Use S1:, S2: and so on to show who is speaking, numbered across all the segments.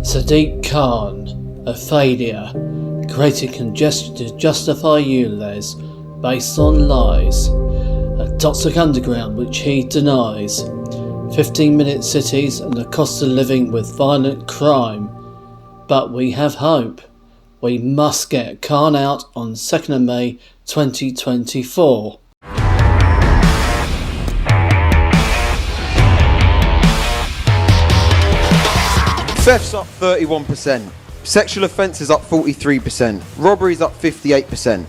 S1: Sadiq Khan, a failure, created congestion to justify ULEZ based on lies, a toxic underground which he denies, 15-minute cities and the cost of living with violent crime. But we have hope. We must get Khan out on 2nd of May 2024.
S2: Thefts up 31%, sexual offences up 43%, robberies up 58%.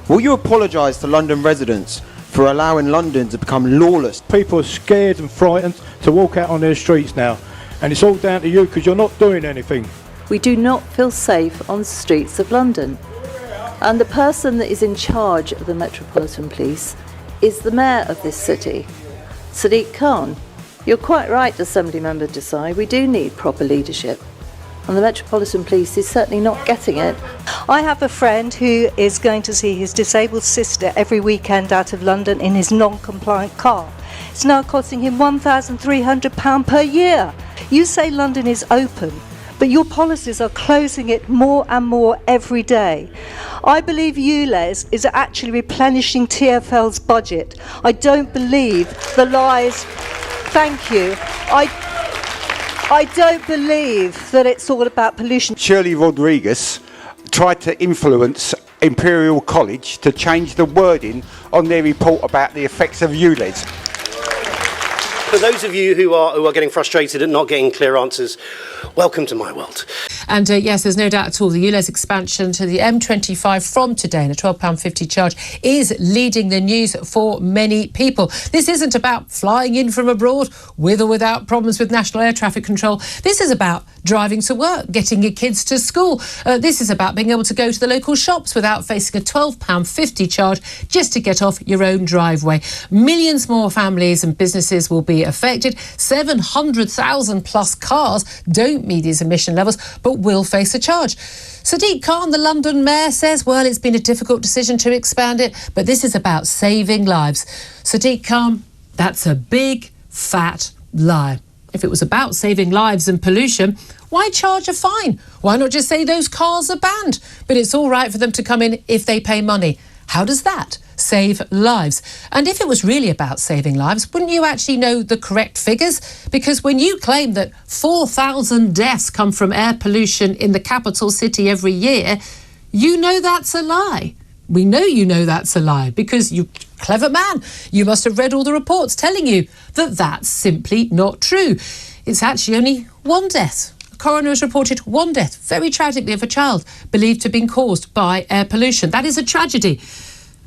S2: Will you apologise to London residents for allowing London to become lawless?
S3: People are scared and frightened to walk out on their streets now, and it's all down to you because you're not doing anything.
S4: We do not feel safe on the streets of London, and the person that is in charge of the Metropolitan Police is the Mayor of this city, Sadiq Khan. You're quite right, Assembly Member Desai, we do need proper leadership, and the Metropolitan Police is certainly not getting it.
S5: I have a friend who is going to see his disabled sister every weekend out of London in his non-compliant car. It's now costing him £1,300 per year. You say London is open, but your policies are closing it more and more every day. I believe ULEZ is actually replenishing TfL's budget. I don't believe the lies. Thank you. I don't believe that it's all about pollution.
S6: Shirley Rodriguez tried to influence Imperial College to change the wording on their report about the effects of ULEZ.
S7: For those of you who are getting frustrated at not getting clear answers, welcome to my world.
S8: And yes, there's no doubt at all the ULEZ expansion to the M25 from today and a £12.50 charge is leading the news for many people. This isn't about flying in from abroad with or without problems with National Air Traffic Control. This is about driving to work, getting your kids to school. This is about being able to go to the local shops without facing a £12.50 charge just to get off your own driveway. Millions more families and businesses will be affected. 700,000 plus cars don't meet these emission levels but will face a charge. Sadiq Khan, the London mayor, says, well, it's been a difficult decision to expand it, but this is about saving lives. Sadiq Khan, that's a big, fat lie. If it was about saving lives and pollution, why charge a fine? Why not just say those cars are banned? But it's all right for them to come in if they pay money. How does that save lives? And if it was really about saving lives, wouldn't you actually know the correct figures? Because when you claim that 4,000 deaths come from air pollution in the capital city every year, you know that's a lie. We know you know that's a lie because you clever man. You must have read all the reports telling you that that's simply not true. It's actually only one death. The coroner has reported one death, very tragically, of a child believed to have been caused by air pollution. That is a tragedy.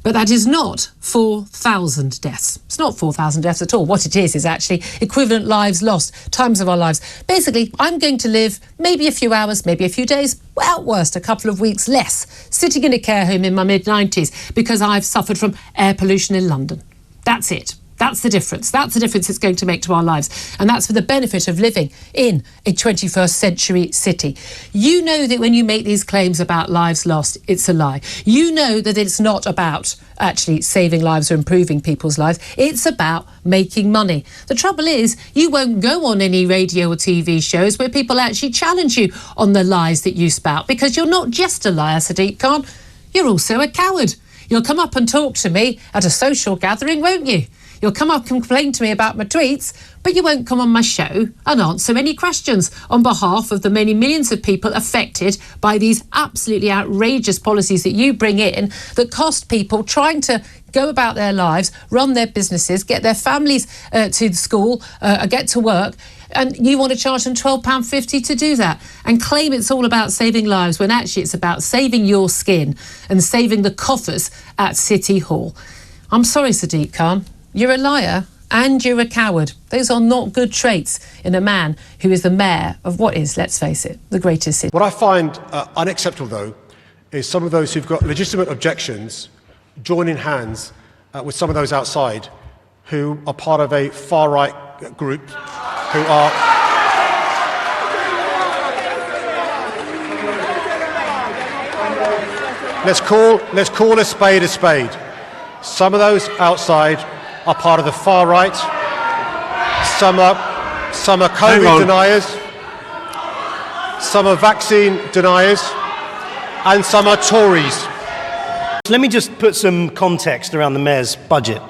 S8: But that is not 4,000 deaths. It's not 4,000 deaths at all. What it is actually equivalent lives lost, times of our lives. Basically, I'm going to live maybe a few hours, maybe a few days, well, at worst, a couple of weeks less, sitting in a care home in my mid-90s because I've suffered from air pollution in London. That's it. That's the difference. That's the difference it's going to make to our lives. And that's for the benefit of living in a 21st century city. You know that when you make these claims about lives lost, it's a lie. You know that it's not about actually saving lives or improving people's lives. It's about making money. The trouble is, you won't go on any radio or TV shows where people actually challenge you on the lies that you spout, because you're not just a liar, Sadiq Khan. You're also a coward. You'll come up and talk to me at a social gathering, won't you? You'll come up and complain to me about my tweets, but you won't come on my show and answer any questions on behalf of the many millions of people affected by these absolutely outrageous policies that you bring in that cost people trying to go about their lives, run their businesses, get their families to school, get to work, and you want to charge them £12.50 to do that and claim it's all about saving lives when actually it's about saving your skin and saving the coffers at City Hall. I'm sorry, Sadiq Khan. You're a liar and you're a coward. Those are not good traits in a man who is the mayor of what is, let's face it, the greatest city.
S9: What I find unacceptable, though, is some of those who've got legitimate objections joining hands with some of those outside who are part of a far-right group who are... Let's call a spade a spade. Some of those outside are part of the far right. Some are COVID deniers. some are vaccine deniers, and some are Tories.
S7: Let me just put some context around the Mayor's budget.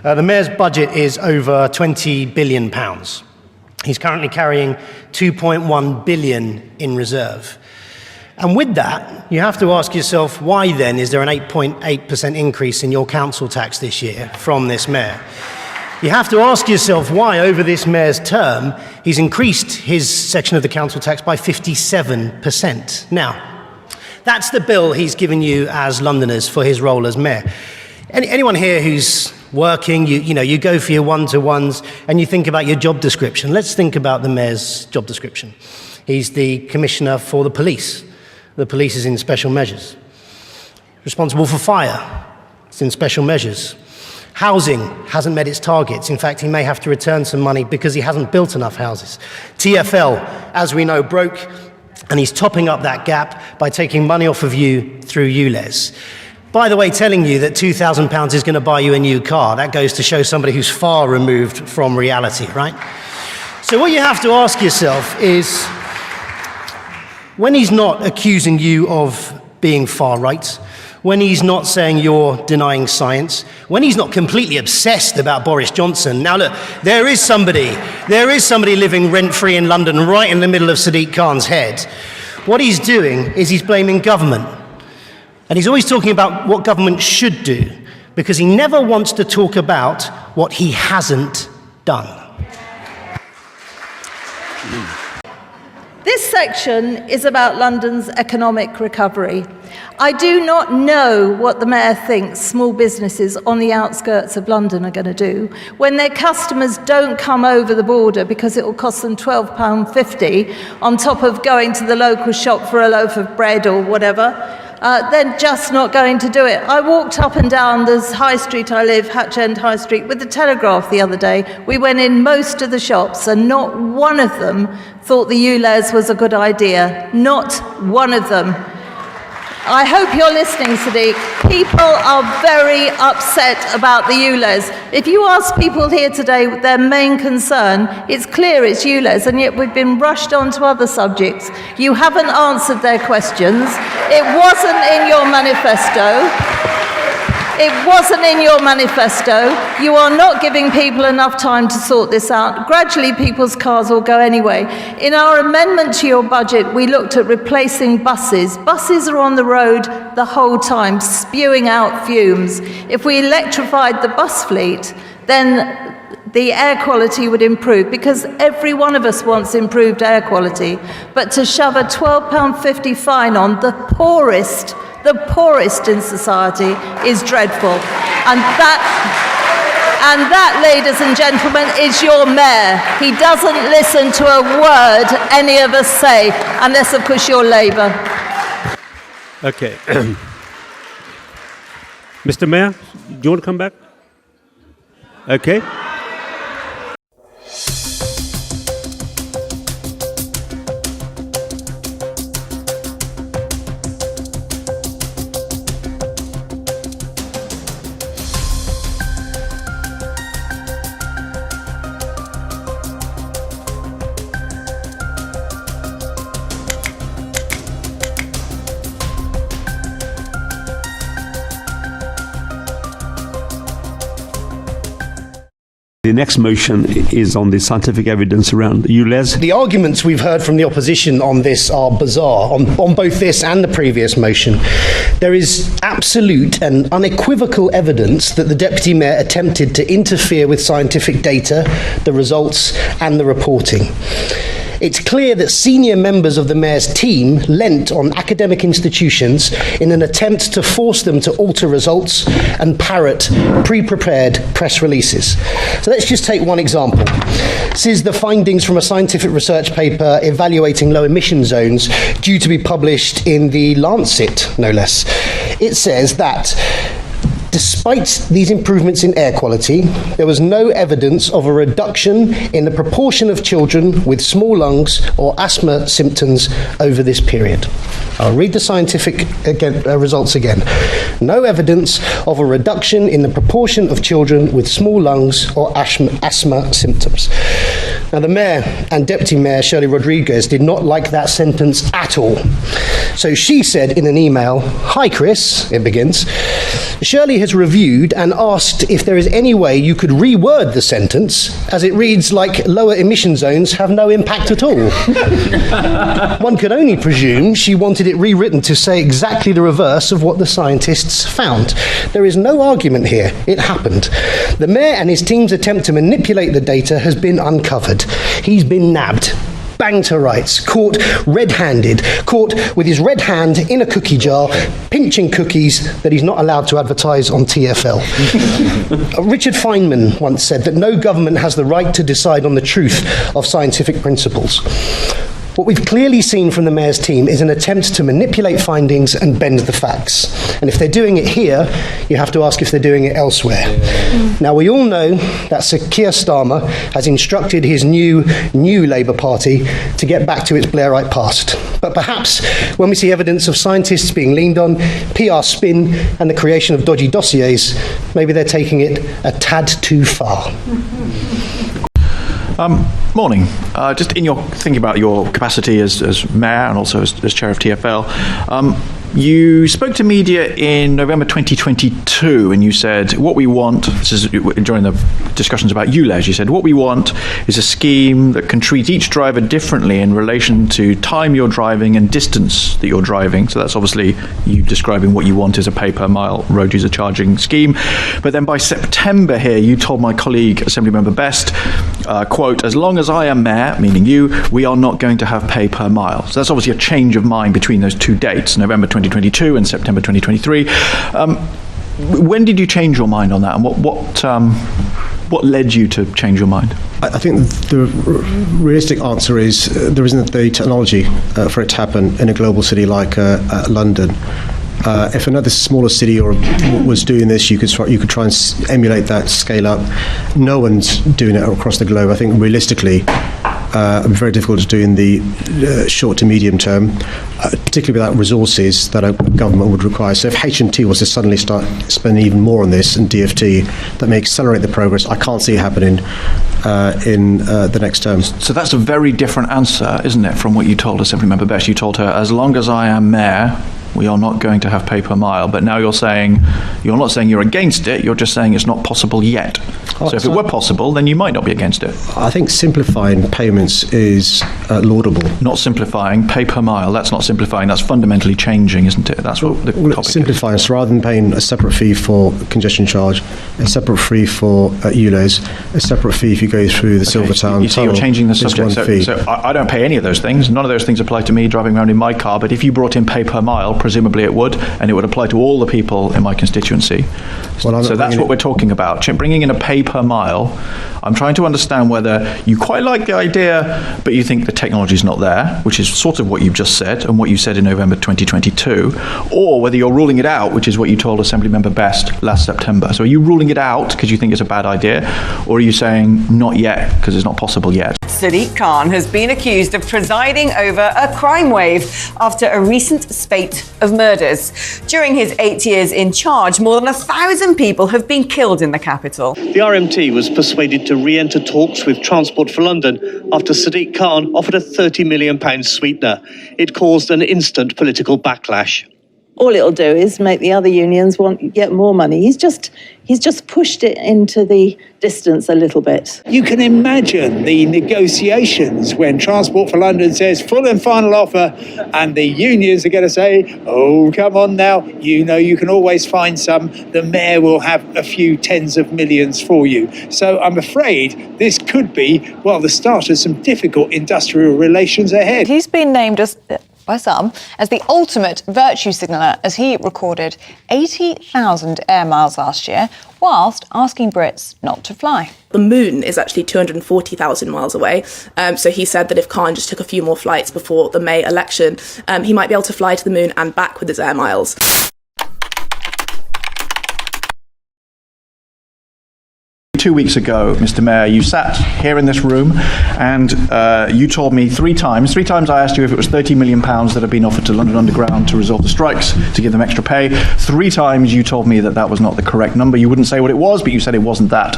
S7: The Mayor's budget is over £20 billion. He's currently carrying 2.1 billion in reserve. And with that, you have to ask yourself, why then is there an 8.8% increase in your council tax this year from this Mayor? You have to ask yourself why, over this Mayor's term, he's increased his section of the council tax by 57%. Now, that's the bill he's given you as Londoners for his role as Mayor. Anyone here who's working, you go for your one-to-ones and you think about your job description. Let's think about the Mayor's job description. He's the Commissioner for the Police. The police is in special measures. Responsible for fire. It's in special measures. Housing hasn't met its targets. In fact, he may have to return some money because he hasn't built enough houses. TfL, as we know, broke, and he's topping up that gap by taking money off of you through ULEZ. By the way, telling you that £2,000 is going to buy you a new car, that goes to show somebody who's far removed from reality, right? So what you have to ask yourself is, when he's not accusing you of being far right, when he's not saying you're denying science, when he's not completely obsessed about Boris Johnson. Now look, there is somebody living rent-free in London right in the middle of Sadiq Khan's head. What he's doing is he's blaming government. And he's always talking about what government should do, because he never wants to talk about what he hasn't done.
S4: This section is about London's economic recovery. I do not know what the Mayor thinks small businesses on the outskirts of London are going to do when their customers don't come over the border because it will cost them £12.50 on top of going to the local shop for a loaf of bread or whatever. They're just not going to do it. I walked up and down this high street I live, Hatch End High Street, with the Telegraph the other day. We went in most of the shops and not one of them thought the ULEZ was a good idea. Not one of them. I hope you're listening, Sadiq. People are very upset about the ULEZ. If you ask people here today their main concern, it's clear it's ULEZ, and yet we've been rushed on to other subjects. You haven't answered their questions. It wasn't in your manifesto. It wasn't in your manifesto. You are not giving people enough time to sort this out. Gradually, people's cars will go anyway. In our amendment to your budget, we looked at replacing buses. Buses are on the road the whole time, spewing out fumes. If we electrified the bus fleet, then the air quality would improve, because every one of us wants improved air quality. But to shove a £12.50 fine on the poorest in society is dreadful. And that, ladies and gentlemen, is your Mayor. He doesn't listen to a word any of us say, unless, of course, you're Labour.
S10: Okay. Mr. Mayor, do you want to come back? Okay. The next motion is on the scientific evidence around ULEZ.
S7: The arguments we've heard from the opposition on this are bizarre, on both this and the previous motion. There is absolute and unequivocal evidence that the Deputy Mayor attempted to interfere with scientific data, the results and the reporting. It's clear that senior members of the Mayor's team lent on academic institutions in an attempt to force them to alter results and parrot pre-prepared press releases. So let's just take one example. This is the findings from a scientific research paper evaluating low emission zones due to be published in the Lancet, no less. It says that
S11: Despite these improvements in air quality, there was no evidence of a reduction in the proportion of children with small lungs or asthma symptoms over this period. I'll read the scientific results again. No evidence of a reduction in the proportion of children with small lungs or asthma symptoms. Now, the Mayor and Deputy Mayor, Shirley Rodriguez, did not like that sentence at all. So she said in an email, "Hi Chris," it begins, "Shirley has reviewed and asked if there is any way you could reword the sentence as it reads like lower emission zones have no impact at all." One could only presume she wanted it rewritten to say exactly the reverse of what the scientists found. There is no argument here. It happened. The Mayor and his team's attempt to manipulate the data has been uncovered. He's been nabbed, banged to rights, caught red-handed, caught with his red hand in a cookie jar, pinching cookies that he's not allowed to advertise on TfL. Richard Feynman once said that no government has the right to decide on the truth of scientific principles. What we've clearly seen from the Mayor's team is an attempt to manipulate findings and bend the facts. And if they're doing it here, you have to ask if they're doing it elsewhere. Now, we all know that Sir Keir Starmer has instructed his new Labour Party to get back to its Blairite past. But perhaps when we see evidence of scientists being leaned on, PR spin, and the creation of dodgy dossiers, maybe they're taking it a tad too far.
S12: Morning. Just in your thinking about your capacity as mayor and also as chair of TfL, you spoke to media in November 2022 and you said, what we want, this is during the discussions about ULEZ, you said, what we want is a scheme that can treat each driver differently in relation to time you're driving and distance that you're driving. So that's obviously you describing what you want as a pay per mile road user charging scheme. But then by September here, you told my colleague, Assemblymember Best, quote, "As long as I am mayor," meaning you, "we are not going to have pay per mile." So that's obviously a change of mind between those two dates, November 2022 and September 2023. When did you change your mind on that, and what led you to change your mind?
S9: I think the realistic answer is there isn't the technology for it to happen in a global city like London. If another smaller city was doing this, you could try and emulate that scale up. No one's doing it across the globe. I think realistically, very difficult to do in the short to medium term, particularly without resources that a government would require. So if H&T was to suddenly start spending even more on this, and DFT, that may accelerate the progress. I can't see it happening in the next term.
S12: So that's a very different answer, isn't it, from what you told Assemblymember Best? You told her, as long as I am mayor, we are not going to have pay per mile. But now you're not saying you're against it, you're just saying it's not possible yet. So if it were possible, then you might not be against it.
S9: I think simplifying payments is laudable.
S12: Not simplifying, pay per mile, that's not simplifying, that's fundamentally changing, isn't it? That's what the topic is.
S9: Simplifying, so rather than paying a separate fee for congestion charge, a separate fee for ULEZ, a separate fee if you go through the Silvertown
S12: you see,
S9: tunnel.
S12: You're changing the subject. So I don't pay any of those things. None of those things apply to me driving around in my car, but if you brought in pay per mile, presumably it would, and it would apply to all the people in my constituency.
S9: Well,
S12: so that's what we're talking about. Bringing in a pay per mile. I'm trying to understand whether you quite like the idea, but you think the technology is not there, which is sort of what you've just said and what you said in November 2022, or whether you're ruling it out, which is what you told Assemblymember Best last September. So are you ruling it out because you think it's a bad idea, or are you saying not yet because it's not possible yet?
S13: Sadiq Khan has been accused of presiding over a crime wave after a recent spate of murders. During his 8 years in charge, more than 1,000 people have been killed in the capital.
S14: The RMT was persuaded to re-enter talks with Transport for London after Sadiq Khan offered a £30 million sweetener. It caused an instant political backlash.
S4: All it'll do is make the other unions want yet more money. He's just pushed it into the distance a little bit.
S15: You can imagine the negotiations when Transport for London says full and final offer, and the unions are going to say, oh, come on now, you know you can always find some. The mayor will have a few tens of millions for you. So I'm afraid this could be, well, the start of some difficult industrial relations ahead.
S16: He's been named by some as the ultimate virtue signaller, as he recorded 80,000 air miles last year, whilst asking Brits not to fly.
S17: The moon is actually 240,000 miles away. So he said that if Khan just took a few more flights before the May election, he might be able to fly to the moon and back with his air miles.
S12: 2 weeks ago, Mr. Mayor, you sat here in this room and you told me three times I asked you if it was £30 million that had been offered to London Underground to resolve the strikes, to give them extra pay. 3 times you told me that that was not the correct number. You wouldn't say what it was, but you said it wasn't that.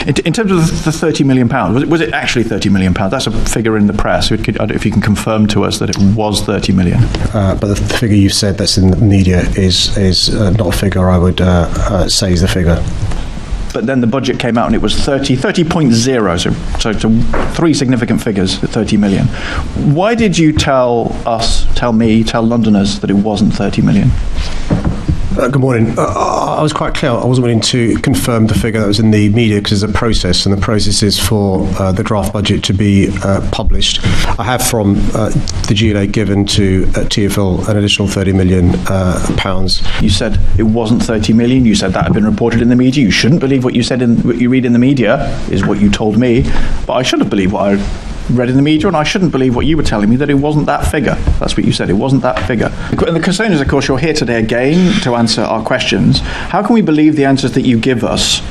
S12: In terms of the £30 million, was it actually £30 million? That's a figure in the press. If you can confirm to us that it was £30 million.
S11: But the figure you've said that's in the media is not a figure I would say is the figure.
S12: But then the budget came out and it was 30.0, so 3 significant figures at 30 million. Why did you tell Londoners that it wasn't 30 million?
S11: Good morning. I was quite clear. I wasn't willing to confirm the figure that was in the media because there's a process, and the process is for the draft budget to be published. I have from the GLA given to TfL an additional £30 million.
S12: You said it wasn't 30 million. You said that had been reported in the media. You shouldn't believe what you said what you read in the media is what you told me, but I should have believed what I read in the media, and I shouldn't believe what you were telling me, that it wasn't that figure. That's what you said, it wasn't that figure. And the concern is, of course, you're here today again to answer our questions. How can we believe the answers that you give us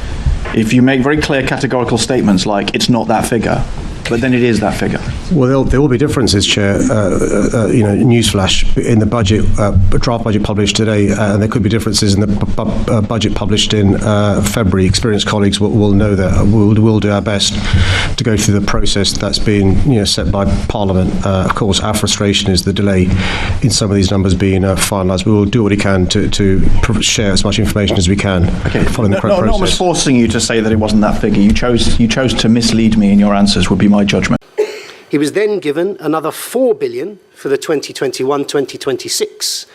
S12: if you make very clear categorical statements like, it's not that figure, but then it is that figure?
S11: Well, there will be differences, Chair. Newsflash, in the budget, draft budget published today, and there could be differences in the budget published in February. Experienced colleagues will know that. We'll do our best to go through the process that's been set by Parliament. Of course, our frustration is the delay in some of these numbers being finalised. We will do what we can to share as much information as we can following the correct process.
S12: No one was forcing you to say that it wasn't that figure. You chose to mislead me in your answers, would be my judgment.
S18: He was then given another £4 billion for the 2021-2026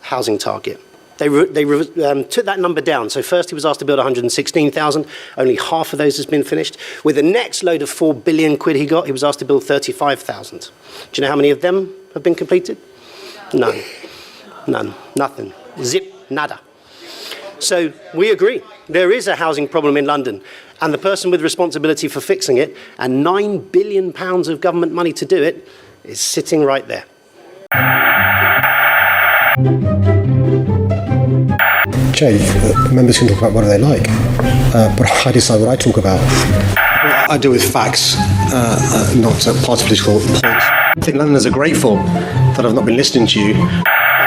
S18: housing target. They took that number down. So first he was asked to build 116,000. Only half of those has been finished. With the next load of £4 billion he got, he was asked to build 35,000. Do you know how many of them have been completed? None. Nothing. Zip. Nada. So we agree. There is a housing problem in London, and the person with responsibility for fixing it, and £9 billion of government money to do it, is sitting right there.
S11: Jay, members can talk about what they like, but I decide what I talk about. I deal with facts, not party political points. I think Londoners are grateful that I've not been listening to you.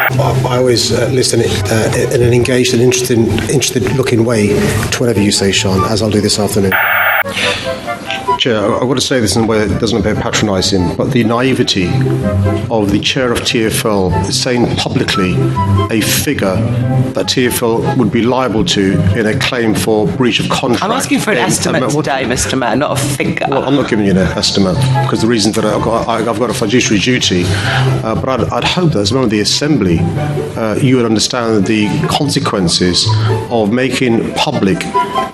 S11: I always listen in an engaged and interested-looking way to whatever you say, Sean, as I'll do this afternoon. Chair, I've got to say this in a way that doesn't appear patronising, but the naivety of the chair of TfL saying publicly a figure that TfL would be liable to in a claim for breach of contract.
S19: I'm asking for an estimate today, Mr. Mayor, not a figure.
S11: Well, I'm not giving you an estimate because the reason that I've got a fiduciary duty, but I'd hope that as a member of the Assembly, you would understand the consequences of making public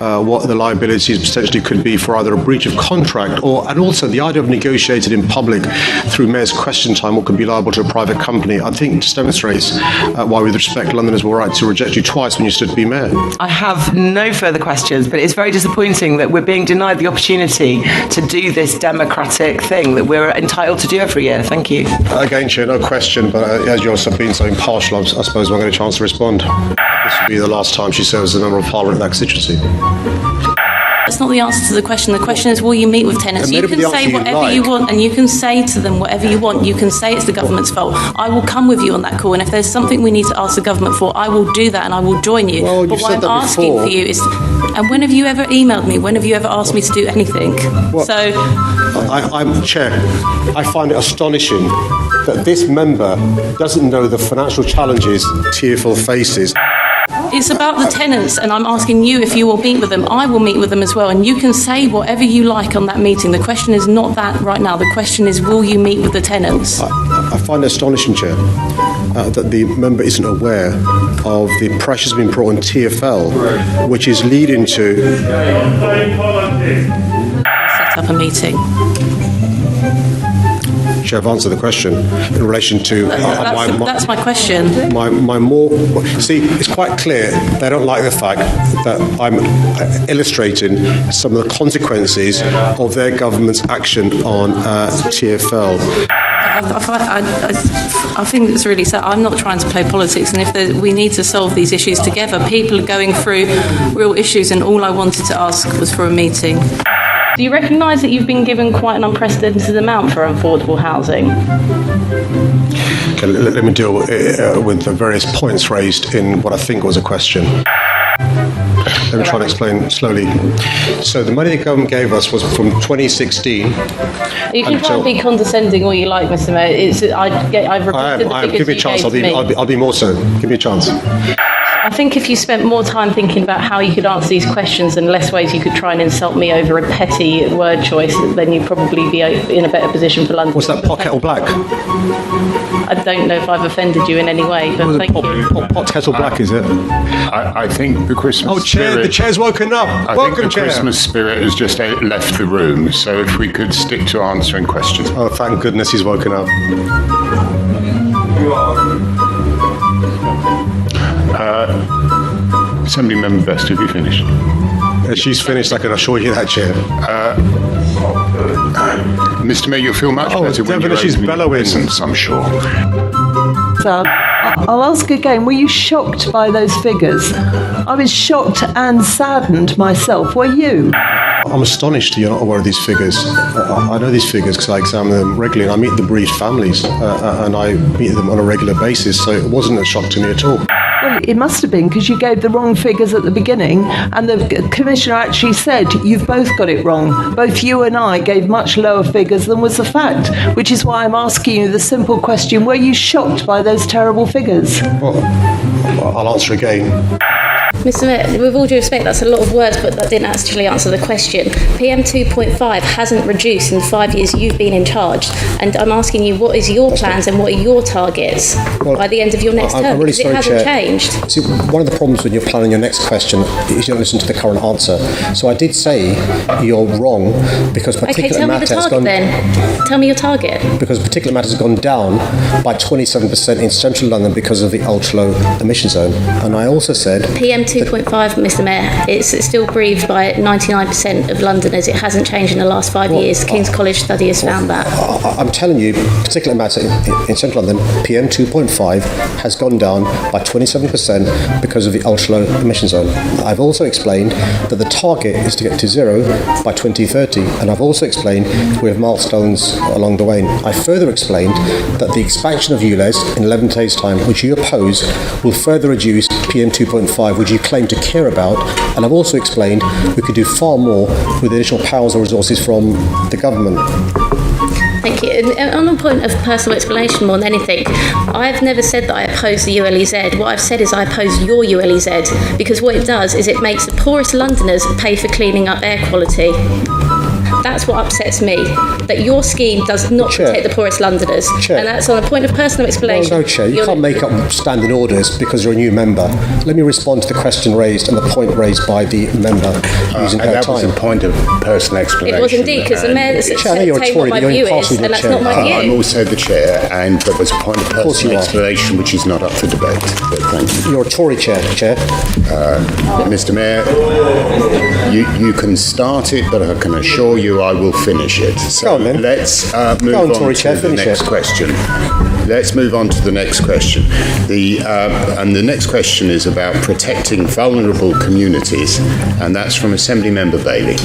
S11: what the liabilities potentially could be for either a breach of contract and also the idea of negotiated in public through Mayor's question time what could be liable to a private company. I think just demonstrates why, with respect, Londoners were right to reject you twice when you stood to be Mayor.
S19: I have no further questions, but it's very disappointing that we're being denied the opportunity to do this democratic thing that we're entitled to do every year. Thank you.
S11: Again, Chair, no question, but as you're being so impartial, I suppose I'm going to get a chance to respond. This will be the last time she serves as a Member of Parliament in that constituency.
S20: That's not the answer to the question. The question is, will you meet with tenants? You can say whatever you want, and you can say to them whatever you want. You can say it's the government's fault. I will come with you on that call, and if there's something we need to ask the government for, I will do that, and I will join you.
S11: Well,
S20: but what I'm asking for you is, and when have you ever emailed me? When have you ever asked me to do anything?
S11: Well, I'm Chair. I find it astonishing that this member doesn't know the financial challenges TfL faces.
S20: It's about the tenants, and I'm asking you if you will meet with them. I will meet with them as well, and you can say whatever you like on that meeting. The question is not that right now. The question is, will you meet with the tenants?
S11: I find it astonishing, Chair, that the member isn't aware of the pressures being brought on TfL, which is leading to...
S20: Set up a meeting.
S11: Chair, I've answered the question in relation to...
S20: That's my question.
S11: See, it's quite clear they don't like the fact that I'm illustrating some of the consequences of their government's action on TfL.
S20: I think it's really sad. I'm not trying to play politics, and if we need to solve these issues together, people are going through real issues, and all I wanted to ask was for a meeting. Do you recognise that you've been given quite an unprecedented amount for affordable housing?
S9: Okay, let me deal with the various points raised in what I think was a question. Let me try to explain slowly. So the money the government gave us was from 2016.
S20: You can try and be condescending all you like, Mr. Mayor. I've repeated the figures
S9: give me a chance. I'll be more so. Give me a chance.
S20: I think if you spent more time thinking about how you could answer these questions and less ways you could try and insult me over a petty word choice, then you'd probably be in a better position for London.
S9: What's that, pot, kettle, black?
S20: I don't know if I've offended you in any way, but thank you.
S9: Pot, kettle, black, is it?
S21: I think the Christmas spirit...
S9: the chair's woken up. Welcome,
S21: Chair. Christmas spirit has just left the room, so if we could stick to answering questions.
S9: Oh, thank goodness he's woken up.
S21: Assembly Member Best, have you finished?
S9: She's finished, I can assure you that, Chair.
S21: Mr. Mayor, you'll feel much better when you're
S9: she's bellowing.
S21: I'm sure.
S22: So, I'll ask again, were you shocked by those figures? I was shocked and saddened myself. Were you?
S9: I'm astonished you're not aware of these figures. I know these figures because I examine them regularly and I meet the bereaved families and I meet them on a regular basis, so it wasn't a shock to me at all.
S22: Well, it must have been because you gave the wrong figures at the beginning and the Commissioner actually said you've both got it wrong. Both you and I gave much lower figures than was the fact, which is why I'm asking you the simple question, were you shocked by those terrible figures?
S9: Well, I'll answer again.
S20: Mr. Mayor, with all due respect, that's a lot of words, but that didn't actually answer the question. PM 2.5 hasn't reduced in the 5 years you've been in charge, and I'm asking you, what is your plans and what are your targets by the end of your next term?
S11: I'm really
S20: because
S11: sorry,
S20: it hasn't
S11: Chair.
S20: changed.
S11: See, one of the problems when you're planning your next question is you don't listen to the current answer. So I did say you're wrong because particular matter has gone...
S20: then. Tell me your target.
S11: Because particular matter has gone down by 27% in central London because of the ultra-low emission zone. And I also said...
S20: PM 2.5, Mr. Mayor, it's still breathed by 99% of Londoners. It hasn't changed in the last 5 years. King's College study has found that.
S11: I'm telling you, particular matter in central London, PM 2.5 has gone down by 27% because of the ultra-low emission zone. I've also explained that the target is to get to zero by 2030, and I've also explained we have milestones along the way. I further explained that the expansion of ULEZ in 11 days' time, which you oppose, will further reduce PM 2.5, which you claim to care about, and I've also explained we could do far more with additional powers or resources from the government.
S20: Thank you. And on the point of personal explanation more than anything, I've never said that I oppose the ULEZ. What I've said is I oppose your ULEZ, because what it does is it makes the poorest Londoners pay for cleaning up air quality. That's what upsets me, that your scheme does not protect the poorest Londoners. And that's on a point of personal explanation.
S11: No, Chair, you can't make up standing orders because you're a new member. Let me respond to the question raised and the point raised by the member using her
S21: that
S11: time.
S21: was a point of personal explanation.
S20: It was indeed, because the Mayor said what my view is, and that's not my view.
S21: I'm also the Chair, and there was a point of personal explanation which is not up for debate. But thank you.
S11: You're a Tory Chair.
S21: Mr. Mayor, you can start it, but I can assure you I will finish it. So let's move on to the next question. Let's move on to the next question. And the next question is about protecting vulnerable communities, and that's from Assembly Member Bailey.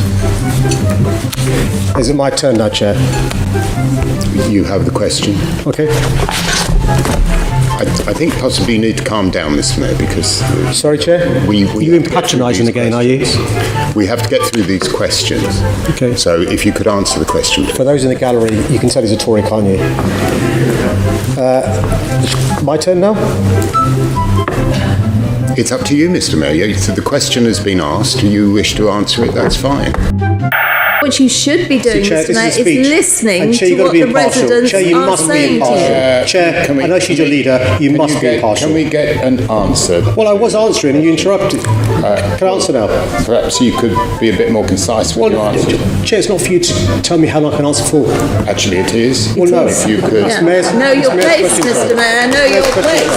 S11: Is it my turn now, Chair?
S21: You have the question.
S11: Okay.
S21: I think possibly you need to calm down, Mr. Mayor, because...
S11: Sorry, Chair? You're patronising again, are you?
S21: We have to get through these questions.
S11: Okay.
S21: So if you could answer the question.
S11: For those in the gallery, you can tell he's a Tory, can't you? My turn now?
S21: It's up to you, Mr. Mayor. The question has been asked. You wish to answer it, that's fine.
S22: What you should be doing, Mr. Mayor, is listening to what the residents are saying to you.
S11: Chair, I know she's your leader. You must be impartial.
S21: Can we get an answer?
S11: Well, I was answering and you interrupted. Can I answer now?
S21: Perhaps you could be a bit more concise with your answer.
S11: Chair, it's not for you to tell me how long I can answer for.
S21: Actually, it is.
S11: Well, no.
S21: If you could.
S22: Know your place, Mr. Mayor. Know your place.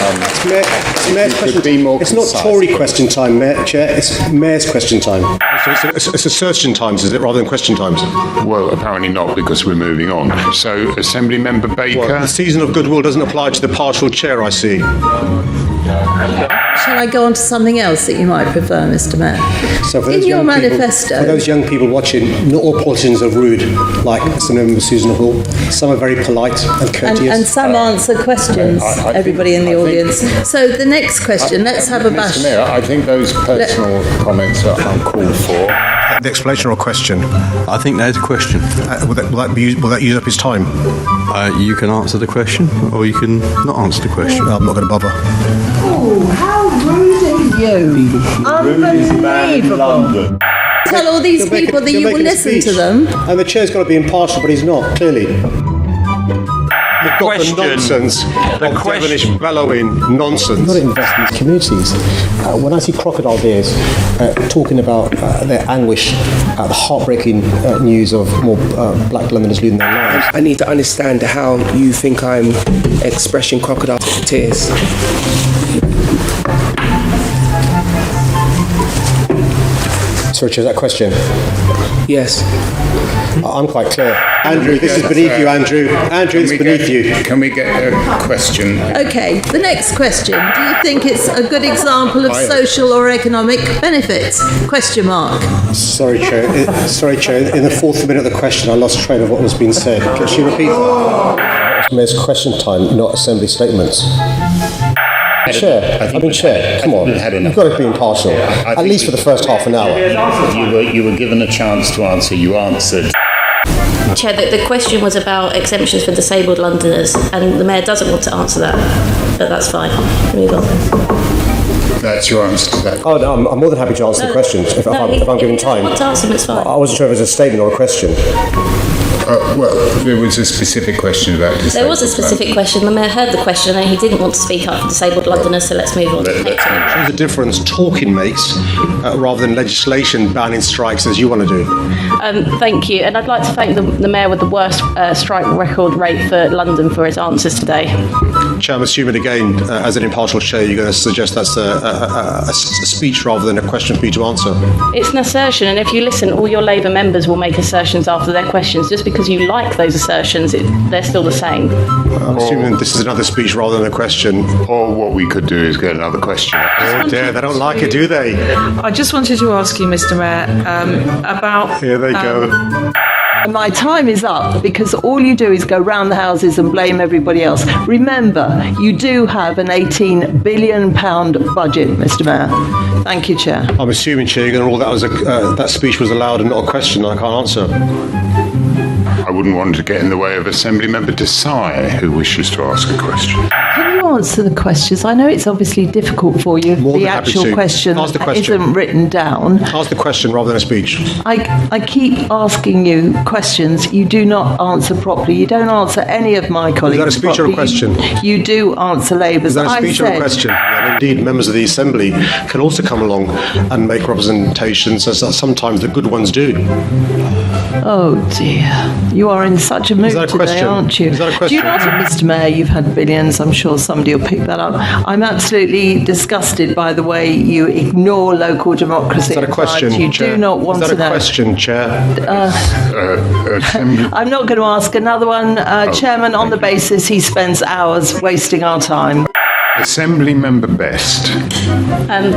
S11: It's Mayor's question.
S21: Be more
S11: it's
S21: concise.
S11: not Tory question time, Chair. It's Mayor's question time.
S9: So it's assertion times, is it, rather than question times?
S21: Well, apparently not, because we're moving on. So, Assembly Member Baker.
S9: Well, the season of goodwill doesn't apply to the partial chair, I see.
S4: Shall I go on to something else that you might prefer, Mr. Mayor?
S11: So for
S4: In
S11: those
S4: your
S11: young
S4: manifesto-
S11: people, for those young people watching, not all politicians are rude, like Assembly Susan Hall. Some are very polite and courteous.
S4: And some answer questions, everybody in the audience. So the next question, let's have a bash.
S21: Mr. Mayor, I think those personal comments are uncalled for.
S9: The explanation or question?
S1: I think that's a question.
S9: Will that use up his time?
S1: You can answer the question, or you can not answer the question.
S9: No, I'm not going to bother.
S22: Oh, how rude of you. Unbelievable.
S4: Tell all these people that you will listen to them.
S11: And the chair's got to be impartial, but he's not, clearly.
S9: You've got the nonsense of Devonish bellowing nonsense.
S11: You've got to invest in these communities. When I see crocodile bears talking about their anguish at the heartbreaking news of more black Londoners losing their lives.
S2: I need to understand how you think I'm expressing crocodile tears.
S11: Sorry, Chair, is that question?
S2: Yes.
S11: I'm quite clear. Andrew, this is beneath you, Andrew. Andrew, it's beneath you.
S21: Can we get a question?
S4: Okay, the next question. Do you think it's a good example of social or economic benefits? Question mark.
S11: Sorry, Chair. In the fourth minute of the question, I lost train of what was being said. Can she repeat that? Mayor's question time, not assembly statements. Chair, Chair, come on. You've got to be impartial, at least for the first half an hour.
S21: You were given a chance to answer. You answered.
S20: Chair, the question was about exemptions for disabled Londoners, and the Mayor doesn't want to answer that, but that's fine. Move on.
S21: That's your answer to that.
S11: Oh, no, I'm more than happy to answer the questions if I'm given time.
S20: Want to answer them, it's fine.
S11: I wasn't sure if it was a statement or a question.
S21: Well, there was a specific question about disabled.
S20: There was a specific question. The Mayor heard the question and he didn't want to speak up for disabled Londoners, so let's move on.
S9: There's a difference talking makes rather than legislation banning strikes as you want to do.
S20: Thank you, and I'd like to thank the Mayor with the worst strike record rate for London for his answers today.
S9: Chair, I'm assuming again, as an impartial chair, you're going to suggest that's a speech rather than a question for you to answer.
S20: It's an assertion, and if you listen, all your Labour members will make assertions after their questions. Just because you like those assertions, they're still the same.
S9: I'm assuming this is another speech rather than a question.
S21: Or what we could do is get another question.
S9: Oh dear, they don't like it, do they?
S23: I just wanted to ask you, Mr. Mayor, about...
S9: Here they go.
S22: My time is up because all you do is go round the houses and blame everybody else. Remember, you do have an £18 billion budget, Mr. Mayor. Thank you, Chair.
S9: I'm assuming, Chair, you're going to rule that was that speech was allowed and not a question. I can't answer.
S21: I wouldn't want to get in the way of Assembly Member Desai, who wishes to ask a question.
S22: Can you answer the questions? I know it's obviously difficult for you. The actual question isn't written down.
S9: Ask the question rather than a speech.
S22: I keep asking you questions. You do not answer properly. You don't answer any of my colleagues.
S9: Is that a speech or a question?
S22: You do answer Labour's.
S9: Is that a speech or a question? And indeed, members of the Assembly can also come along and make representations, as sometimes the good ones do.
S22: Oh dear. You are in such a mood today, aren't you?
S9: Is that a question?
S22: Do you know what, Mr. Mayor, you've had billions. I'm sure somebody will pick that up. I'm absolutely disgusted by the way you ignore local democracy.
S9: Is that a question,
S22: You
S9: Chair?
S22: do not want to know.
S9: Is that a question, Chair?
S22: I'm not going to ask another one, Chairman, on the basis he spends hours wasting our time.
S21: Assembly Member Best.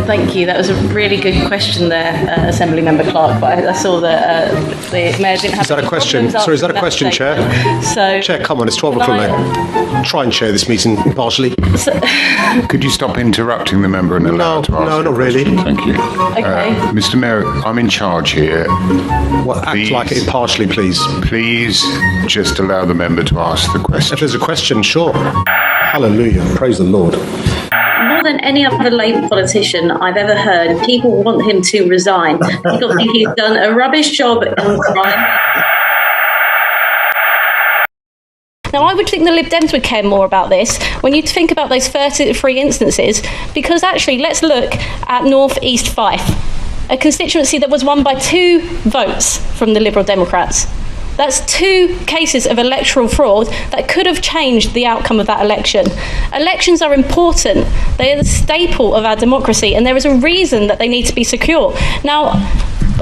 S20: Thank you. That was a really good question there, Assembly Member Clark. But I saw that the Mayor didn't have.
S9: Is that a question? Sorry, is that a question, Chair?
S20: So,
S9: Chair, come on, it's 12 o'clock now. Try and chair this meeting impartially.
S21: Could you stop interrupting the member and allow her to ask?
S9: No, not really.
S21: Thank you.
S20: Okay.
S21: Mr. Mayor, I'm in charge here.
S9: Well, act like it impartially, please.
S21: Please just allow the member to ask the question.
S9: If there's a question, sure. Hallelujah. Praise the Lord.
S20: more than any other Labour politician I've ever heard, people want him to resign. People think he's done a rubbish job on crime. Now, I would think the Lib Dems would care more about this when you think about those 33 instances, because actually, let's look at North East Fife, a constituency that was won by 2 votes from the Liberal Democrats. That's 2 cases of electoral fraud that could have changed the outcome of that election. Elections are important. They are the staple of our democracy, and there is a reason that they need to be secure. Now,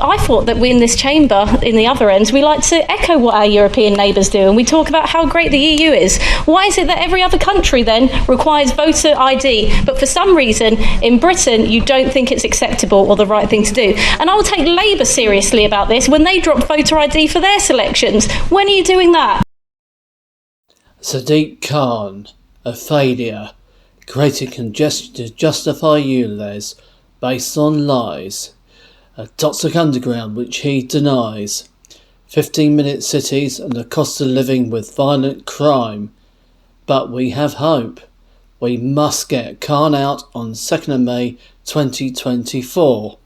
S20: I thought that we in this chamber, in the other end, we like to echo what our European neighbours do, and we talk about how great the EU is. Why is it that every other country then requires voter ID, but for some reason in Britain you don't think it's acceptable or the right thing to do? And I will take Labour seriously about this when they drop voter ID for their selections. When are you doing that?
S3: Sadiq Khan, a failure, created congestion to justify ULEZ based on lies. A toxic underground which he denies, 15-minute cities and the cost of living with violent crime. But we have hope. We must get Khan out on 2nd of May 2024.